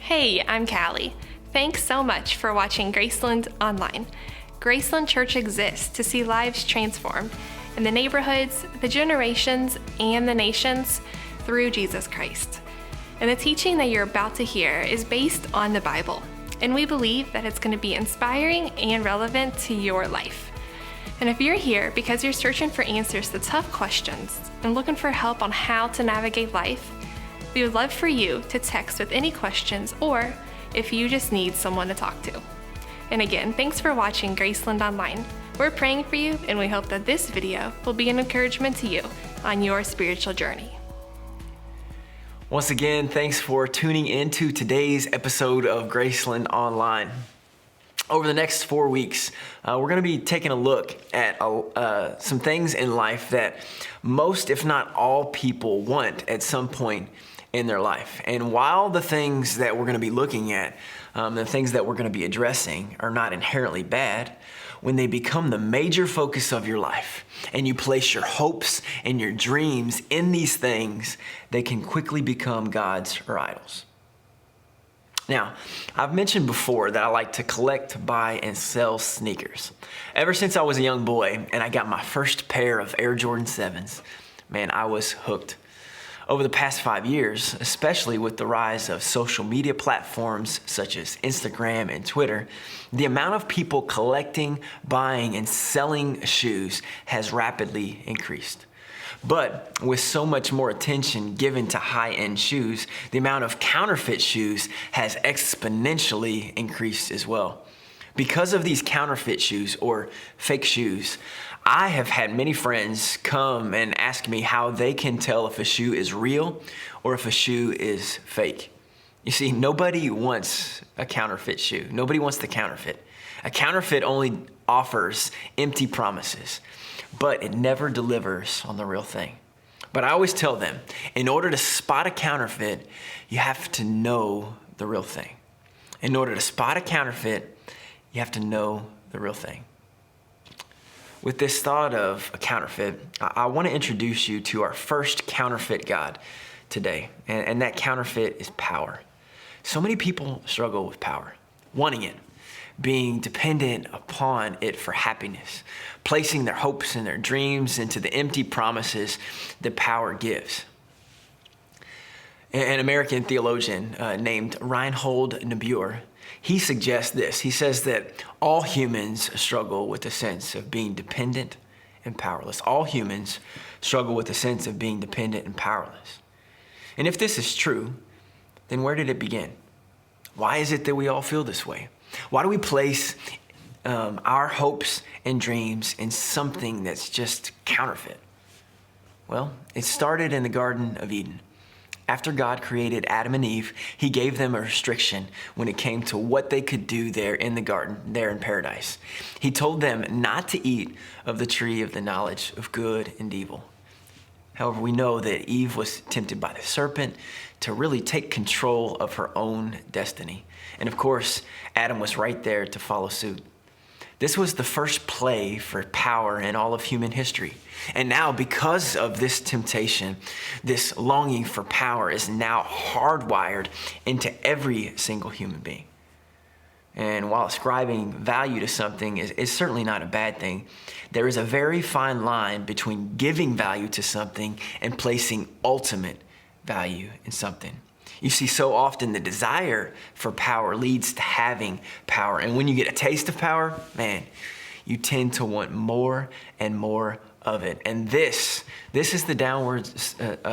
Hey, I'm Callie. Thanks so much for watching Graceland Online. Graceland Church exists to see lives transformed in the neighborhoods, the generations, and the nations through Jesus Christ. And the teaching that you're about to hear is based on the Bible, and we believe that it's going to be inspiring and relevant to your life. And if you're here because you're searching for answers to tough questions and looking for help on how to navigate life, we would love for you to text with any questions or if you just need someone to talk to. And again, thanks for watching Graceland Online. We're praying for you, and we hope that this video will be an encouragement to you on your spiritual journey. Once again, thanks for tuning into today's episode of Graceland Online. Over the next 4 weeks, we're going to be taking a look at some things in life that most, if not all, people want at some point in their life. And while the things that we're going to be looking at, the things that we're going to be addressing are not inherently bad, when they become the major focus of your life and you place your hopes and your dreams in these things, they can quickly become gods or idols. Now, I've mentioned before that I like to collect, buy, and sell sneakers. Ever since I was a young boy and I got my first pair of Air Jordan 7s, man, I was hooked. Over the past 5 years, especially with the rise of social media platforms such as Instagram and Twitter, the amount of people collecting, buying, and selling shoes has rapidly increased. But with so much more attention given to high-end shoes, the amount of counterfeit shoes has exponentially increased as well. Because of these counterfeit shoes or fake shoes, I have had many friends come and ask me how they can tell if a shoe is real or if a shoe is fake. You see, nobody wants a counterfeit shoe. Nobody wants the counterfeit. A counterfeit only offers empty promises, but it never delivers on the real thing. But I always tell them, in order to spot a counterfeit, you have to know the real thing. In order to spot a counterfeit, you have to know the real thing. With this thought of a counterfeit, I want to introduce you to our first counterfeit god today, and that counterfeit is power. So many people struggle with power, wanting it, being dependent upon it for happiness, placing their hopes and their dreams into the empty promises that power gives. An American theologian named Reinhold Niebuhr, he suggests this. He says that all humans struggle with a sense of being dependent and powerless. All humans struggle with a sense of being dependent and powerless. And if this is true, then where did it begin? Why is it that we all feel this way? Why do we place our hopes and dreams in something that's just counterfeit? Well, it started in the Garden of Eden. After God created Adam and Eve, he gave them a restriction when it came to what they could do there in the garden, there in paradise. He told them not to eat of the tree of the knowledge of good and evil. However, we know that Eve was tempted by the serpent to really take control of her own destiny. And of course, Adam was right there to follow suit. This was the first play for power in all of human history. And now, because of this temptation, this longing for power is now hardwired into every single human being. And while ascribing value to something is certainly not a bad thing, there is a very fine line between giving value to something and placing ultimate value in something. You see, so often the desire for power leads to having power. And when you get a taste of power, man, you tend to want more and more of it. And this is the downward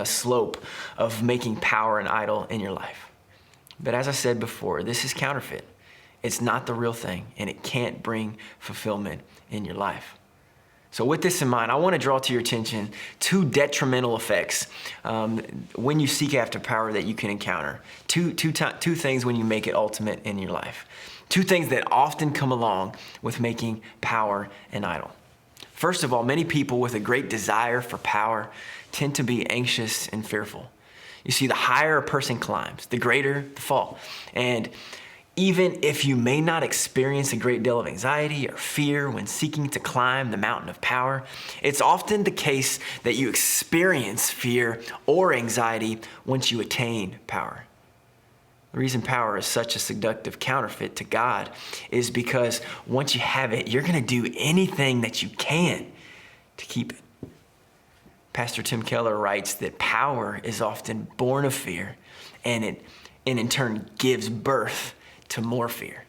slope of making power an idol in your life. But as I said before, this is counterfeit. It's not the real thing, and it can't bring fulfillment in your life. So with this in mind, I want to draw to your attention two detrimental effects when you seek after power that you can encounter. Two things when you make it ultimate in your life. Two things that often come along with making power an idol. First of all, many people with a great desire for power tend to be anxious and fearful. You see, the higher a person climbs, the greater the fall. And even if you may not experience a great deal of anxiety or fear when seeking to climb the mountain of power, it's often the case that you experience fear or anxiety once you attain power. The reason power is such a seductive counterfeit to God is because once you have it, you're going to do anything that you can to keep it. Pastor Tim Keller writes that power is often born of fear, and in turn gives birth to more fear.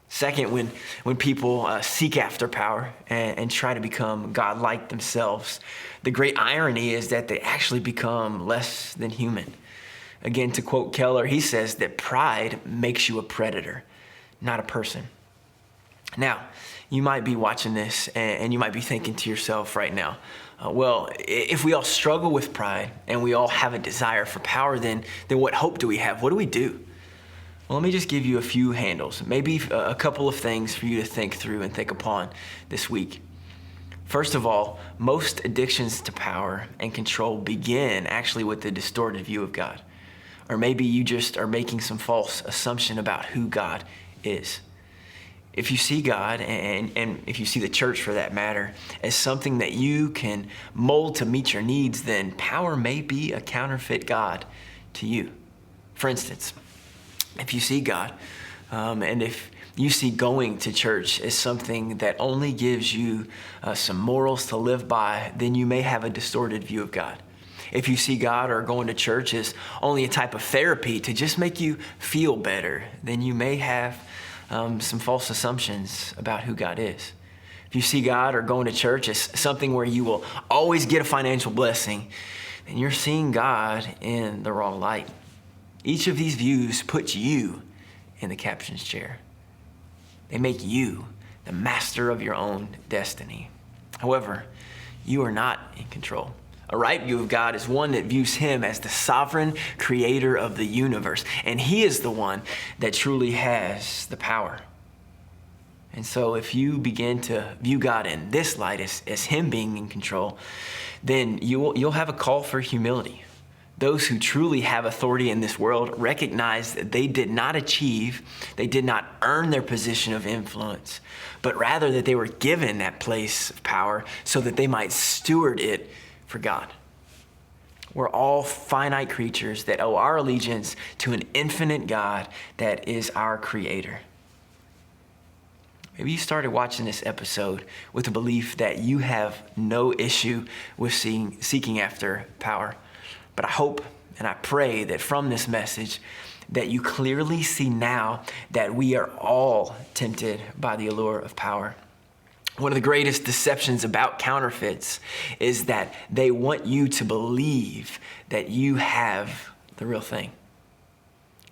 Second, when people seek after power and try to become God-like themselves, the great irony is that they actually become less than human. Again, to quote Keller, he says that pride makes you a predator, not a person. Now, you might be watching this and you might be thinking to yourself right now, well, if we all struggle with pride and we all have a desire for power, then what hope do we have? What do we do? Well, let me just give you a few handles, maybe a couple of things for you to think through and think upon this week. First of all, most addictions to power and control begin actually with a distorted view of God. Or maybe you just are making some false assumption about who God is. If you see God, and if you see the church for that matter, as something that you can mold to meet your needs, then power may be a counterfeit God to you. For instance, if you see God, and if you see going to church as something that only gives you some morals to live by, then you may have a distorted view of God. If you see God or going to church as only a type of therapy to just make you feel better, then you may have some false assumptions about who God is. If you see God or going to church as something where you will always get a financial blessing, then you're seeing God in the wrong light. Each of these views puts you in the captain's chair. They make you the master of your own destiny. However, you are not in control. A right view of God is one that views him as the sovereign creator of the universe, and he is the one that truly has the power. And so if you begin to view God in this light as him being in control, then you'll have a call for humility. Those who truly have authority in this world recognize that they did not earn their position of influence, but rather that they were given that place of power so that they might steward it for God. We're all finite creatures that owe our allegiance to an infinite God that is our creator. Maybe you started watching this episode with the belief that you have no issue with seeking after power. But I hope and I pray that from this message that you clearly see now that we are all tempted by the allure of power. One of the greatest deceptions about counterfeits is that they want you to believe that you have the real thing.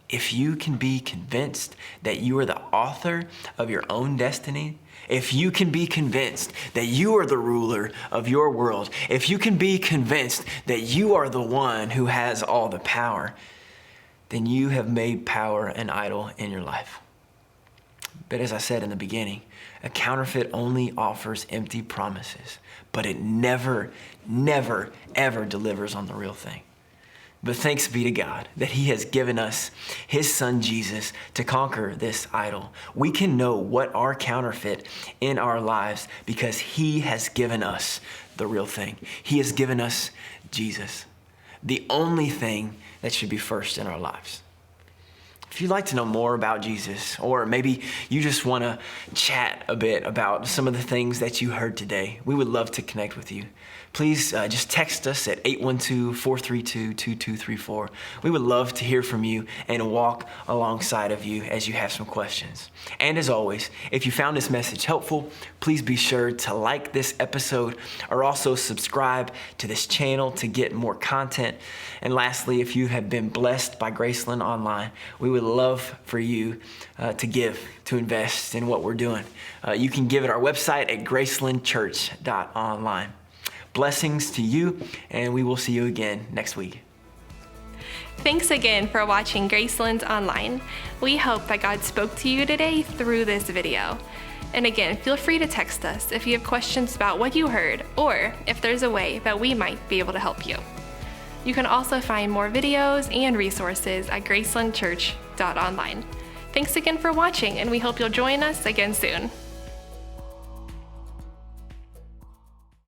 If you can be convinced that you are the author of your own destiny, if you can be convinced that you are the ruler of your world, if you can be convinced that you are the one who has all the power, then you have made power an idol in your life. But as I said in the beginning, a counterfeit only offers empty promises, but it never, ever delivers on the real thing. But thanks be to God that he has given us his son Jesus to conquer this idol. We can know what our counterfeit in our lives because he has given us the real thing. He has given us Jesus, the only thing that should be first in our lives. If you'd like to know more about Jesus, or maybe you just want to chat a bit about some of the things that you heard today, we would love to connect with you. Please just text us at 812-432-2234. We would love to hear from you and walk alongside of you as you have some questions. And as always, if you found this message helpful, please be sure to like this episode or also subscribe to this channel to get more content. And lastly, if you have been blessed by Graceland Online, we would love for you to invest in what we're doing. You can give at our website at gracelandchurch.online. Blessings to you, and we will see you again next week. Thanks again for watching Graceland Online. We hope that God spoke to you today through this video. And again, feel free to text us if you have questions about what you heard, or if there's a way that we might be able to help you. You can also find more videos and resources at gracelandchurch.online. Thanks again for watching, and we hope you'll join us again soon.